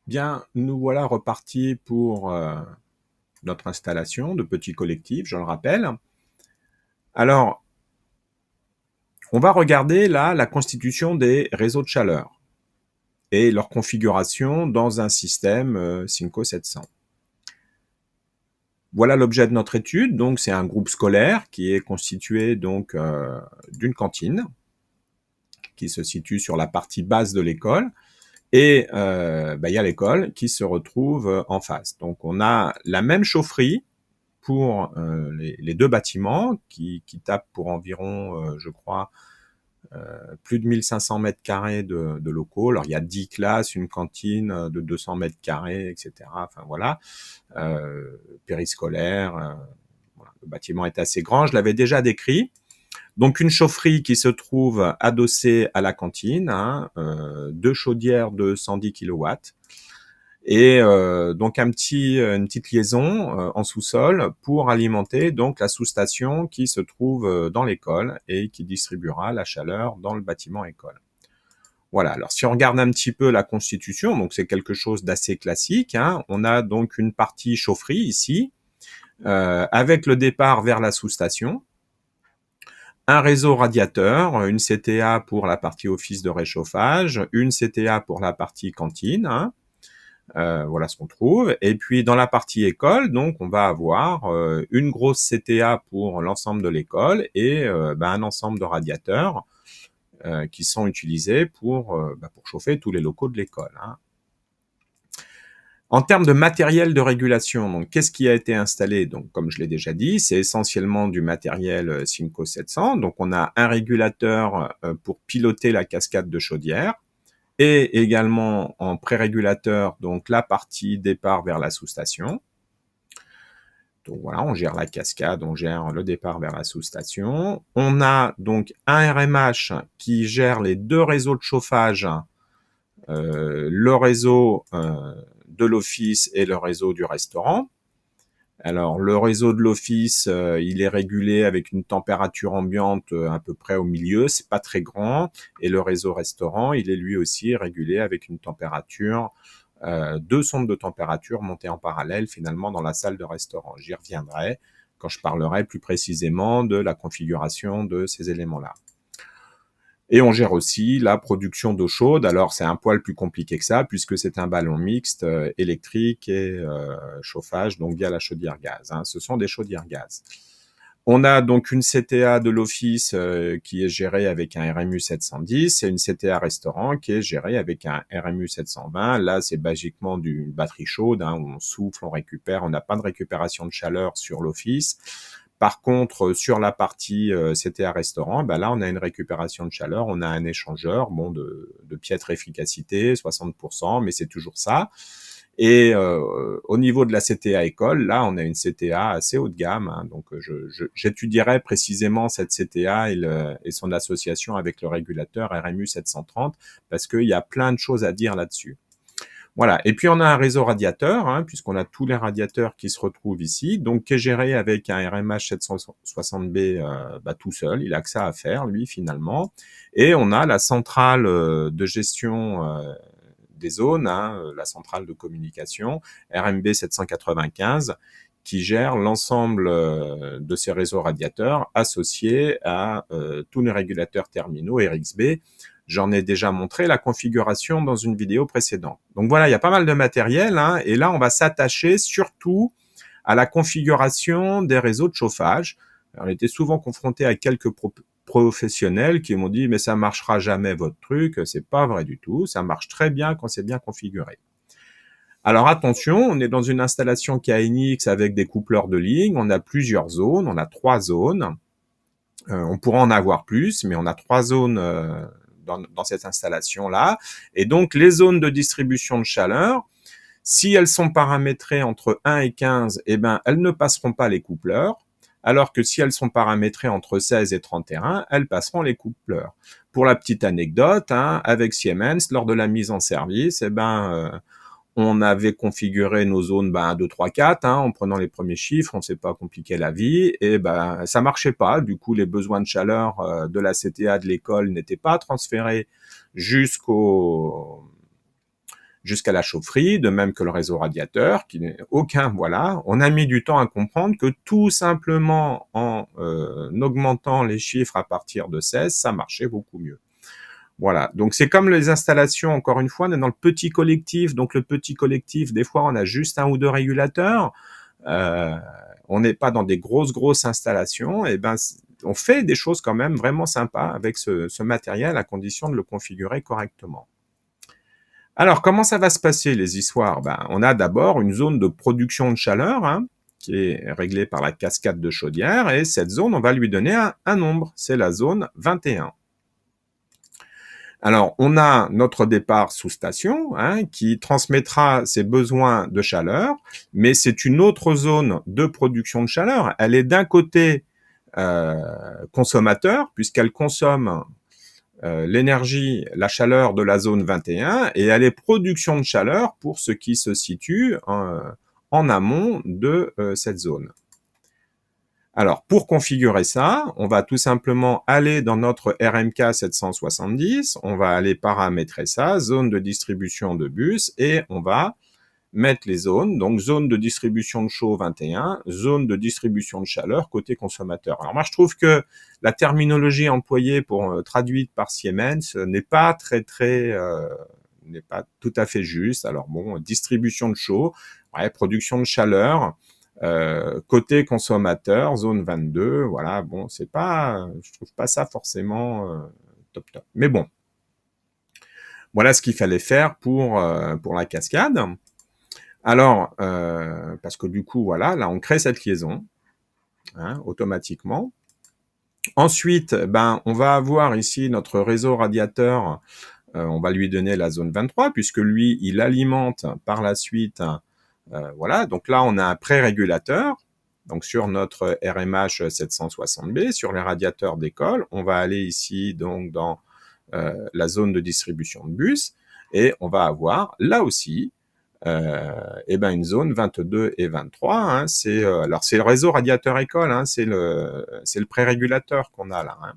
Bien, nous voilà repartis pour notre installation de petit collectif, je le rappelle. Alors, on va regarder là la constitution des réseaux de chaleur et leur configuration dans un système Cinco 700. Voilà l'objet de notre étude. Donc, c'est un groupe scolaire qui est constitué donc d'une cantine qui se situe sur la partie basse de l'école. Et il y a l'école qui se retrouve en face. Donc, on a la même chaufferie pour les deux bâtiments qui tapent pour environ, je crois, plus de 1500 mètres carrés de locaux. Alors, il y a 10 classes, une cantine de 200 mètres carrés, etc. Enfin, voilà, périscolaire. Voilà. Le bâtiment est assez grand, je l'avais déjà décrit. Donc, une chaufferie qui se trouve adossée à la cantine, deux chaudières de 110 kW, et donc une petite liaison en sous-sol pour alimenter donc la sous-station qui se trouve dans l'école et qui distribuera la chaleur dans le bâtiment école. Voilà, alors si on regarde un petit peu la constitution, donc c'est quelque chose d'assez classique, on a donc une partie chaufferie ici, avec le départ vers la sous-station, un réseau radiateur, une CTA pour la partie office de réchauffage, une CTA pour la partie cantine, voilà ce qu'on trouve. Et puis dans la partie école, donc on va avoir une grosse CTA pour l'ensemble de l'école et un ensemble de radiateurs qui sont utilisés pour chauffer tous les locaux de l'école. En termes de matériel de régulation, donc qu'est-ce qui a été installé? Donc comme je l'ai déjà dit, c'est essentiellement du matériel Cinco 700. Donc on a un régulateur pour piloter la cascade de chaudière, et également en pré-régulateur, donc la partie départ vers la sous-station. Donc voilà, on gère la cascade, on gère le départ vers la sous-station. On a donc un RMH qui gère les deux réseaux de chauffage, le réseau de l'office et le réseau du restaurant. Alors, le réseau de l'office, il est régulé avec une température ambiante à peu près au milieu, c'est pas très grand. Et le réseau restaurant, il est lui aussi régulé avec une température, deux sondes de température montées en parallèle finalement dans la salle de restaurant. J'y reviendrai quand je parlerai plus précisément de la configuration de ces éléments-là. Et on gère aussi la production d'eau chaude. Alors, c'est un poil plus compliqué que ça, puisque c'est un ballon mixte électrique et chauffage, donc via la chaudière gaz. Ce sont des chaudières gaz. On a donc une CTA de l'office qui est gérée avec un RMU 710 et une CTA restaurant qui est gérée avec un RMU 720. Là, c'est basiquement du batterie chaude, où on souffle, on récupère. On n'a pas de récupération de chaleur sur l'office. Par contre, sur la partie CTA restaurant, là, on a une récupération de chaleur, on a un échangeur, de piètre efficacité, 60%, mais c'est toujours ça. Et au niveau de la CTA école, là, on a une CTA assez haut de gamme. Donc, j'étudierai précisément cette CTA et son association avec le régulateur RMU 730, parce qu'il y a plein de choses à dire là-dessus. Voilà. Et puis, on a un réseau radiateur, puisqu'on a tous les radiateurs qui se retrouvent ici, donc qui est géré avec un RMH 760B tout seul. Il a que ça à faire, lui, finalement. Et on a la centrale de gestion des zones, la centrale de communication, RMB 795, qui gère l'ensemble de ces réseaux radiateurs associés à tous les régulateurs terminaux RXB. J'en ai déjà montré la configuration dans une vidéo précédente. Donc voilà, il y a pas mal de matériel, et là, on va s'attacher surtout à la configuration des réseaux de chauffage. Alors, on était souvent confronté à quelques professionnels qui m'ont dit « mais ça marchera jamais votre truc », c'est pas vrai du tout, ça marche très bien quand c'est bien configuré. Alors attention, on est dans une installation KNX avec des coupleurs de ligne, on a plusieurs zones, on a 3 zones, on pourra en avoir plus, mais on a 3 zones dans cette installation-là. Et donc, les zones de distribution de chaleur, si elles sont paramétrées entre 1 et 15, elles ne passeront pas les coupleurs, alors que si elles sont paramétrées entre 16 et 31, elles passeront les coupleurs. Pour la petite anecdote, avec Siemens, lors de la mise en service, on avait configuré nos zones 1, 2, 3, 4, en prenant les premiers chiffres, on ne s'est pas compliqué la vie, et ça marchait pas. Du coup, les besoins de chaleur de la CTA de l'école n'étaient pas transférés jusqu'au jusqu'à la chaufferie, de même que le réseau radiateur, qui n'est aucun, voilà. On a mis du temps à comprendre que tout simplement en augmentant les chiffres à partir de 16, ça marchait beaucoup mieux. Voilà, donc c'est comme les installations, encore une fois, on est dans le petit collectif, donc le petit collectif, des fois on a juste un ou deux régulateurs, on n'est pas dans des grosses installations, et ben on fait des choses quand même vraiment sympas avec ce matériel à condition de le configurer correctement. Alors, comment ça va se passer, les histoires? Ben, on a d'abord une zone de production de chaleur, hein, qui est réglée par la cascade de chaudière, et cette zone, on va lui donner un nombre, c'est la zone 21. Alors, on a notre départ sous station, hein, qui transmettra ses besoins de chaleur, mais c'est une autre zone de production de chaleur. Elle est d'un côté consommateur, puisqu'elle consomme l'énergie, la chaleur de la zone 21, et elle est production de chaleur pour ce qui se situe en amont de cette zone. Alors, pour configurer ça, on va tout simplement aller dans notre RMK 770, on va aller paramétrer ça, zone de distribution de bus, et on va mettre les zones, donc zone de distribution de chaud 21, zone de distribution de chaleur côté consommateur. Alors moi, je trouve que la terminologie employée pour traduite par Siemens n'est pas n'est pas tout à fait juste. Alors bon, distribution de chaud, ouais, production de chaleur, côté consommateur, zone 22, voilà, bon, c'est pas, je trouve pas ça forcément top. Mais bon, voilà ce qu'il fallait faire pour la cascade. Alors, parce que du coup, voilà, là, on crée cette liaison, hein, automatiquement. Ensuite, ben, on va avoir ici notre réseau radiateur, on va lui donner la zone 23, puisque lui, il alimente par la suite, voilà, donc là, on a un pré-régulateur, donc sur notre RMH 760B, sur les radiateurs d'école, on va aller ici, donc, dans la zone de distribution de bus, et on va avoir, là aussi, et ben une zone 22 et 23, hein, alors c'est le réseau radiateur école, hein, c'est le pré-régulateur qu'on a là. Hein.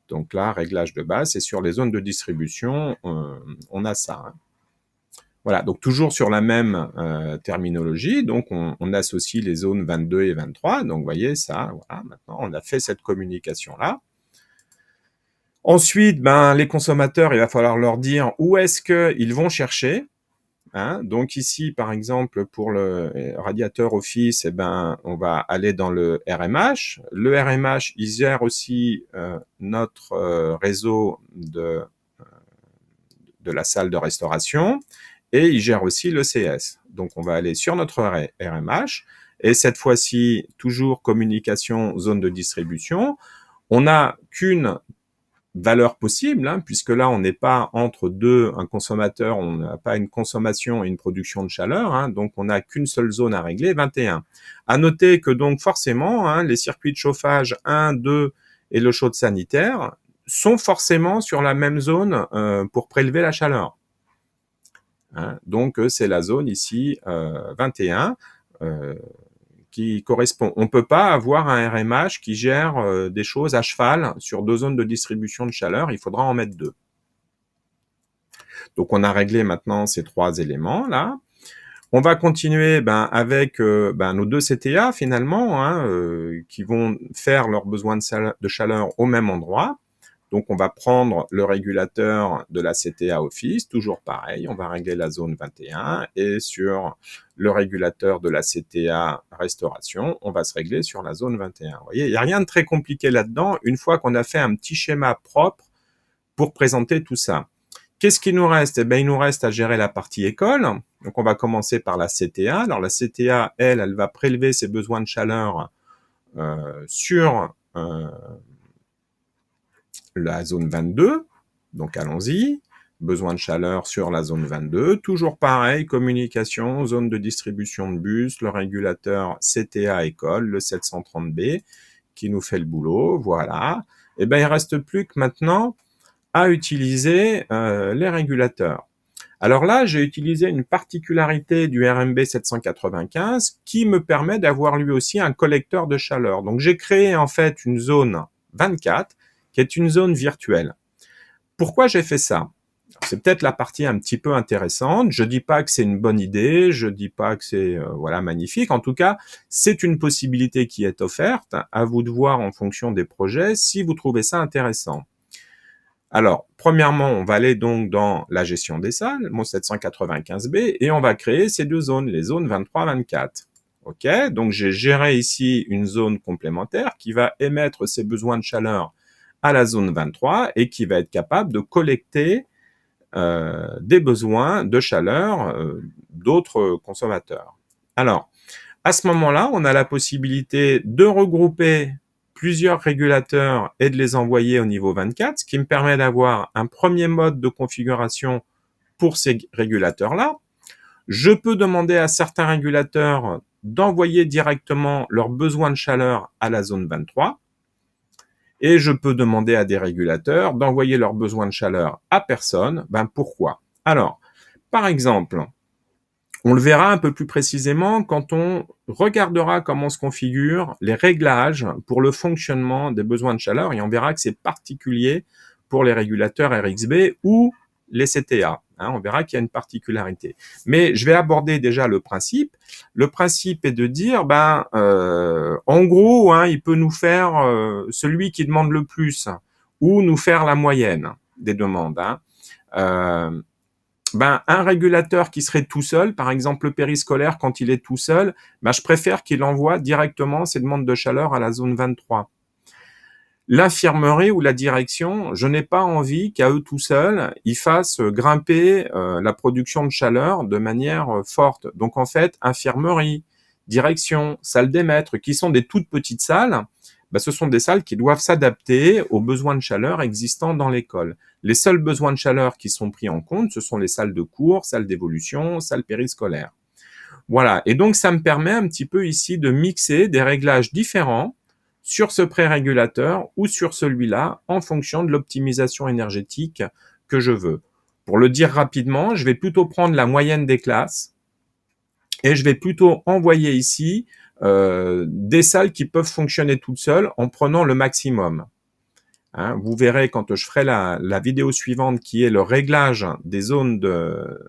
Donc là, réglage de base, c'est sur les zones de distribution, on a ça. Hein. Voilà, donc toujours sur la même terminologie, donc on associe les zones 22 et 23, donc vous voyez ça, voilà, maintenant on a fait cette communication-là. Ensuite, ben, les consommateurs, il va falloir leur dire où est-ce qu'ils vont chercher. Hein, donc ici, par exemple, pour le radiateur Office, eh ben, on va aller dans le RMH. Le RMH, il gère aussi notre réseau de la salle de restauration et il gère aussi le CS. Donc, on va aller sur notre RMH et cette fois-ci, toujours communication zone de distribution. On n'a qu'une valeur possible, hein, puisque là, on n'est pas entre deux, un consommateur, on n'a pas une consommation et une production de chaleur, hein, donc on n'a qu'une seule zone à régler, 21. À noter que donc forcément, hein, les circuits de chauffage 1, 2 et le chaude sanitaire sont forcément sur la même zone pour prélever la chaleur. Hein, donc c'est la zone ici 21. Qui correspond. On ne peut pas avoir un RMH qui gère des choses à cheval sur deux zones de distribution de chaleur, il faudra en mettre deux. Donc on a réglé maintenant ces trois éléments là. On va continuer avec nos deux CTA finalement, hein, qui vont faire leurs besoins de chaleur au même endroit. Donc, on va prendre le régulateur de la CTA Office, toujours pareil, on va régler la zone 21, et sur le régulateur de la CTA Restauration, on va se régler sur la zone 21. Vous voyez, il n'y a rien de très compliqué là-dedans, une fois qu'on a fait un petit schéma propre pour présenter tout ça. Qu'est-ce qu'il nous reste? Eh bien, il nous reste à gérer la partie école. Donc, on va commencer par la CTA. Alors, la CTA, elle va prélever ses besoins de chaleur sur la zone 22, donc allons-y, besoin de chaleur sur la zone 22, toujours pareil, communication, zone de distribution de bus, le régulateur CTA école, le 730B, qui nous fait le boulot, voilà. Et ben il reste plus que maintenant à utiliser les régulateurs. Alors là, j'ai utilisé une particularité du RMB 795 qui me permet d'avoir lui aussi un collecteur de chaleur. Donc j'ai créé en fait une zone 24 qui est une zone virtuelle. Pourquoi j'ai fait ça? c'est peut-être la partie un petit peu intéressante. Je dis pas que c'est une bonne idée, je dis pas que c'est voilà magnifique. En tout cas, c'est une possibilité qui est offerte. À vous de voir en fonction des projets si vous trouvez ça intéressant. Alors, premièrement, on va aller donc dans la gestion des salles, mon 795B, et on va créer ces deux zones, les zones 23-24. OK, donc j'ai géré ici une zone complémentaire qui va émettre ses besoins de chaleur à la zone 23 et qui va être capable de collecter des besoins de chaleur d'autres consommateurs. Alors, à ce moment-là, on a la possibilité de regrouper plusieurs régulateurs et de les envoyer au niveau 24, ce qui me permet d'avoir un premier mode de configuration pour ces régulateurs-là. Je peux demander à certains régulateurs d'envoyer directement leurs besoins de chaleur à la zone 23. Et je peux demander à des régulateurs d'envoyer leurs besoins de chaleur à personne. Ben pourquoi? Alors, par exemple, on le verra un peu plus précisément quand on regardera comment se configurent les réglages pour le fonctionnement des besoins de chaleur et on verra que c'est particulier pour les régulateurs RXB ou les CTA. On verra qu'il y a une particularité. Mais je vais aborder déjà le principe. Le principe est de dire, en gros, il peut nous faire celui qui demande le plus ou nous faire la moyenne des demandes. Un régulateur qui serait tout seul, par exemple le périscolaire, quand il est tout seul, je préfère qu'il envoie directement ses demandes de chaleur à la zone 23. L'infirmerie ou la direction, je n'ai pas envie qu'à eux tout seuls, ils fassent grimper la production de chaleur de manière forte. Donc en fait, infirmerie, direction, salle des maîtres, qui sont des toutes petites salles, ce sont des salles qui doivent s'adapter aux besoins de chaleur existants dans l'école. Les seuls besoins de chaleur qui sont pris en compte, ce sont les salles de cours, salles d'évolution, salles périscolaires. Voilà, et donc ça me permet un petit peu ici de mixer des réglages différents sur ce pré-régulateur ou sur celui-là en fonction de l'optimisation énergétique que je veux. Pour le dire rapidement, je vais plutôt prendre la moyenne des classes et je vais plutôt envoyer ici des salles qui peuvent fonctionner toutes seules en prenant le maximum. Vous verrez quand je ferai la vidéo suivante qui est le réglage des zones de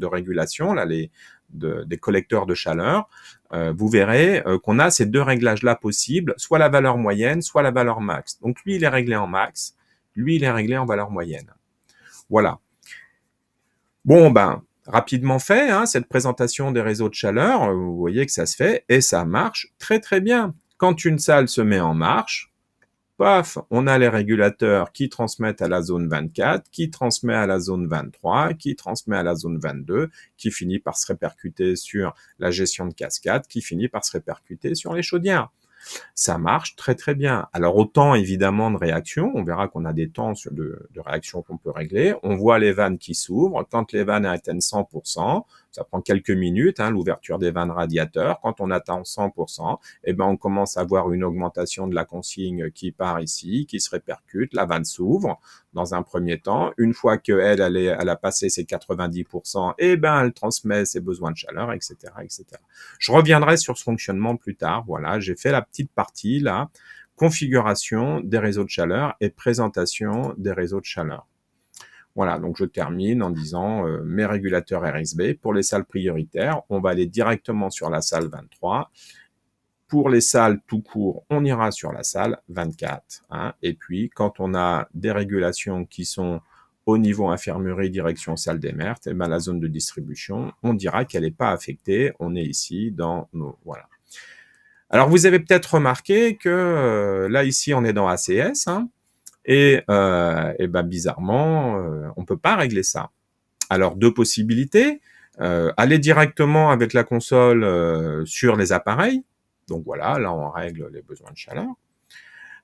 régulation, là, des collecteurs de chaleur, vous verrez qu'on a ces deux réglages-là possibles, soit la valeur moyenne, soit la valeur max. Donc lui, il est réglé en max, lui, il est réglé en valeur moyenne. Voilà. Bon, rapidement fait, cette présentation des réseaux de chaleur, vous voyez que ça se fait et ça marche très très bien. Quand une salle se met en marche, paf, on a les régulateurs qui transmettent à la zone 24, qui transmet à la zone 23, qui transmet à la zone 22, qui finit par se répercuter sur la gestion de cascade, qui finit par se répercuter sur les chaudières. Ça marche très très bien. Alors autant évidemment de réactions, on verra qu'on a des temps de réaction qu'on peut régler. On voit les vannes qui s'ouvrent. Quand les vannes atteignent 100%, ça prend quelques minutes, l'ouverture des vannes radiateurs. Quand on atteint 100%, on commence à voir une augmentation de la consigne qui part ici, qui se répercute. La vanne s'ouvre dans un premier temps. Une fois qu'elle a passé ses 90%, elle transmet ses besoins de chaleur, etc., etc. Je reviendrai sur ce fonctionnement plus tard. Voilà, j'ai fait la petite partie là, configuration des réseaux de chaleur et présentation des réseaux de chaleur. Voilà, donc je termine en disant mes régulateurs RXB. Pour les salles prioritaires, on va aller directement sur la salle 23. Pour les salles tout court, on ira sur la salle 24. Et puis, quand on a des régulations qui sont au niveau infirmerie, direction salle des maîtres, la zone de distribution, on dira qu'elle n'est pas affectée. On est ici dans nos... Voilà. Alors, vous avez peut-être remarqué que là, ici, on est dans ACS. Et bizarrement, on ne peut pas régler ça. Alors, deux possibilités. Aller directement avec la console sur les appareils. Donc voilà, là, on règle les besoins de chaleur.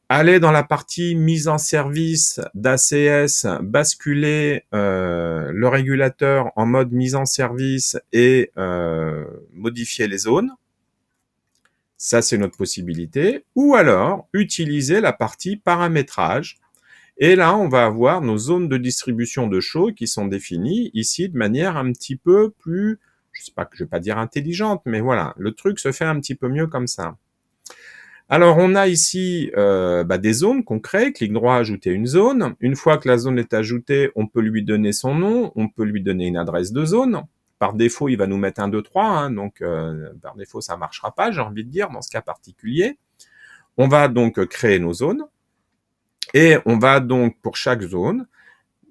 Aller dans la partie mise en service d'ACS, basculer le régulateur en mode mise en service et modifier les zones. Ça, c'est notre possibilité. Ou alors, utiliser la partie paramétrage. Et là, on va avoir nos zones de distribution de chaud qui sont définies ici de manière un petit peu plus, je vais pas dire intelligente, mais voilà, le truc se fait un petit peu mieux comme ça. Alors, on a ici des zones qu'on crée, clic droit, ajouter une zone. Une fois que la zone est ajoutée, on peut lui donner son nom, on peut lui donner une adresse de zone. Par défaut, il va nous mettre 1, 2, 3, hein, donc par défaut, ça ne marchera pas, j'ai envie de dire, dans ce cas particulier. On va donc créer nos zones, et on va donc, pour chaque zone,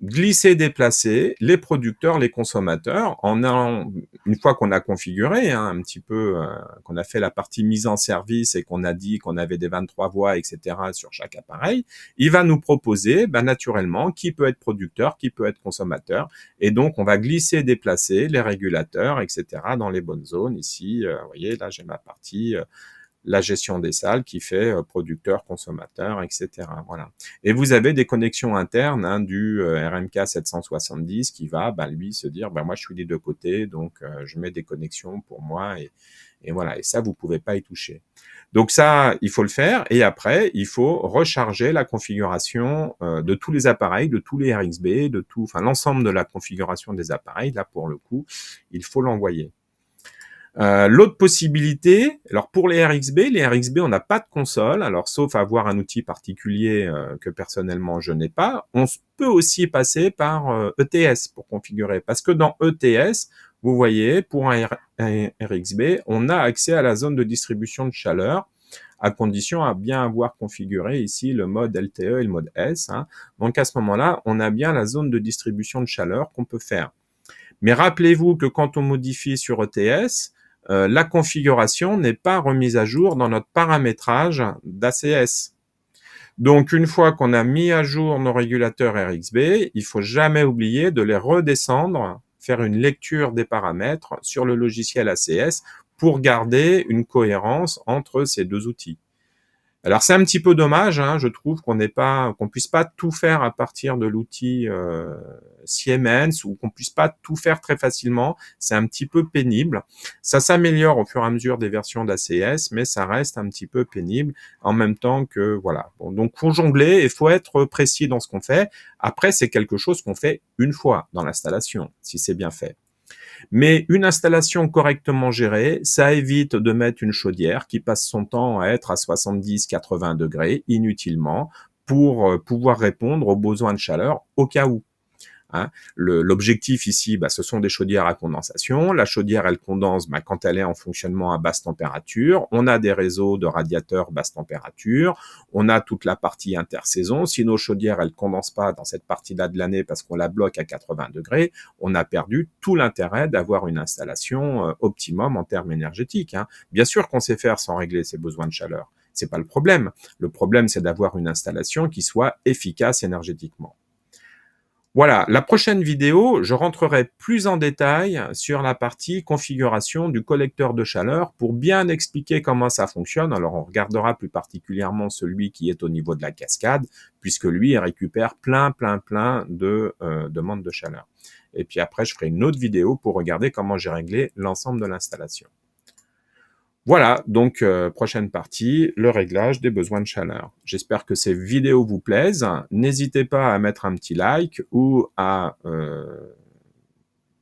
glisser, déplacer les producteurs, les consommateurs, une fois qu'on a configuré un petit peu, qu'on a fait la partie mise en service et qu'on a dit qu'on avait des 23 voies, etc. sur chaque appareil, il va nous proposer naturellement qui peut être producteur, qui peut être consommateur, et donc on va glisser, déplacer les régulateurs, etc. dans les bonnes zones. Ici, vous voyez, là j'ai ma partie la gestion des salles qui fait producteur, consommateur, etc. Voilà. Et vous avez des connexions internes du RMK 770 qui va, lui, se dire, moi, je suis des deux côtés, donc je mets des connexions pour moi, et voilà. Et ça, vous pouvez pas y toucher. Donc ça, il faut le faire, et après, il faut recharger la configuration de tous les appareils, de tous les RXB, l'ensemble de la configuration des appareils. Là, pour le coup, il faut l'envoyer. L'autre possibilité, alors pour les RXB, on n'a pas de console, alors sauf avoir un outil particulier que personnellement je n'ai pas. On peut aussi passer par ETS pour configurer, parce que dans ETS, vous voyez, pour un RXB, on a accès à la zone de distribution de chaleur, à condition à bien avoir configuré ici le mode LTE et le mode S. Donc à ce moment-là, on a bien la zone de distribution de chaleur qu'on peut faire. Mais rappelez-vous que quand on modifie sur ETS, la configuration n'est pas remise à jour dans notre paramétrage d'ACS. Donc, une fois qu'on a mis à jour nos régulateurs RXB, il faut jamais oublier de les redescendre, faire une lecture des paramètres sur le logiciel ACS pour garder une cohérence entre ces deux outils. Alors c'est un petit peu dommage, je trouve qu'on puisse pas tout faire à partir de l'outil Siemens, ou qu'on puisse pas tout faire très facilement. C'est un petit peu pénible. Ça s'améliore au fur et à mesure des versions d'ACS, mais ça reste un petit peu pénible en même temps que voilà. Bon, donc faut jongler et faut être précis dans ce qu'on fait. Après, c'est quelque chose qu'on fait une fois dans l'installation, si c'est bien fait. Mais une installation correctement gérée, ça évite de mettre une chaudière qui passe son temps à être à 70-80 degrés inutilement pour pouvoir répondre aux besoins de chaleur au cas où. L'objectif ici, ce sont des chaudières à condensation. La chaudière, elle condense quand elle est en fonctionnement à basse température. On a des réseaux de radiateurs basse température. On a toute la partie intersaison. Si nos chaudières, elles condensent pas dans cette partie-là de l'année parce qu'on la bloque à 80 degrés, on a perdu tout l'intérêt d'avoir une installation optimum en termes énergétiques. Bien sûr qu'on sait faire sans régler ses besoins de chaleur. C'est pas le problème. Le problème, c'est d'avoir une installation qui soit efficace énergétiquement. Voilà, la prochaine vidéo, je rentrerai plus en détail sur la partie configuration du collecteur de chaleur pour bien expliquer comment ça fonctionne. Alors, on regardera plus particulièrement celui qui est au niveau de la cascade, puisque lui, il récupère plein de demandes de chaleur. Et puis après, je ferai une autre vidéo pour regarder comment j'ai réglé l'ensemble de l'installation. Voilà, donc prochaine partie, le réglage des besoins de chaleur. J'espère que ces vidéos vous plaisent. N'hésitez pas à mettre un petit like ou à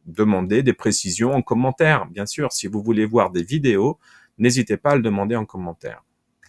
demander des précisions en commentaire. Bien sûr, si vous voulez voir des vidéos, n'hésitez pas à le demander en commentaire.